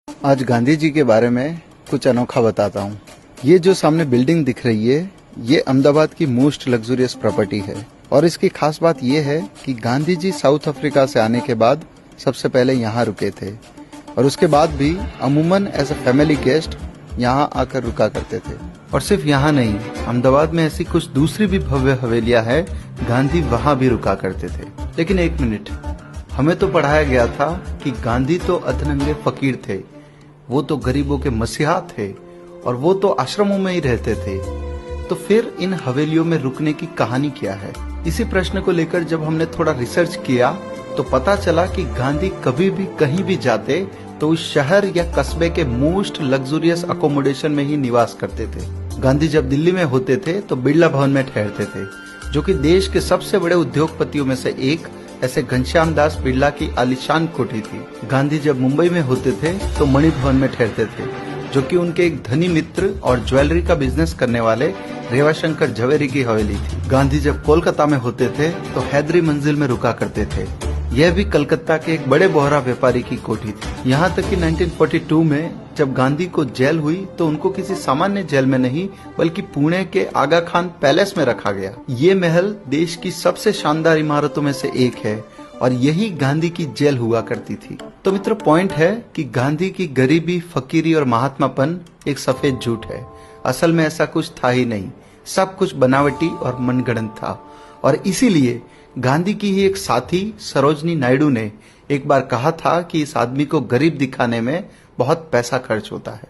आज गांधी जी के बारे में कुछ अनोखा बताता हूँ। ये जो सामने बिल्डिंग दिख रही है, ये अहमदाबाद की मोस्ट लग्जरियस प्रॉपर्टी है और इसकी खास बात ये है कि गांधी जी साउथ अफ्रीका से आने के बाद सबसे पहले यहाँ रुके थे और उसके बाद भी अमूमन एज अ फैमिली गेस्ट यहाँ आकर रुका करते थे। और सिर्फ यहाँ नहीं, अहमदाबाद में ऐसी कुछ दूसरी भी भव्य हवेलियां हैं, गांधी वहाँ भी रुका करते थे। लेकिन एक मिनट, हमें तो पढ़ाया गया था कि गांधी तो अधनंगे फकीर थे, वो तो गरीबों के मसीहा थे और वो तो आश्रमों में ही रहते थे। तो फिर इन हवेलियों में रुकने की कहानी क्या है? इसी प्रश्न को लेकर जब हमने थोड़ा रिसर्च किया तो पता चला कि गांधी कभी भी कहीं भी जाते तो उस शहर या कस्बे के मोस्ट लग्जरियस अकोमोडेशन में ही निवास करते थे। गांधी जब दिल्ली में होते थे तो बिरला भवन में ठहरते थे, जो कि देश के सबसे बड़े उद्योगपतियों में से एक ऐसे घनश्याम दास बिरला की आलीशान कोठी थी। गांधी जब मुंबई में होते थे तो मणि भवन में ठहरते थे, जो कि उनके एक धनी मित्र और ज्वेलरी का बिजनेस करने वाले रेवाशंकर झवेरी की हवेली थी। गांधी जब कोलकाता में होते थे तो हैदरी मंजिल में रुका करते थे, यह भी कलकत्ता के एक बड़े बोहरा व्यापारी की कोठी थी। यहाँ तक कि 1942 में जब गांधी को जेल हुई तो उनको किसी सामान्य जेल में नहीं बल्कि पुणे के आगा खान पैलेस में रखा गया। ये महल देश की सबसे शानदार इमारतों में से एक है और यही गांधी की जेल हुआ करती थी। तो मित्रों, पॉइंट है कि गांधी की गरीबी, फकीरी और महात्मापन एक सफेद झूठ है। असल में ऐसा कुछ था ही नहीं, सब कुछ बनावटी और मनगढ़ंत था। और इसीलिए गांधी की ही एक साथी सरोजनी नायडू ने एक बार कहा था कि इस आदमी को गरीब दिखाने में बहुत पैसा खर्च होता है।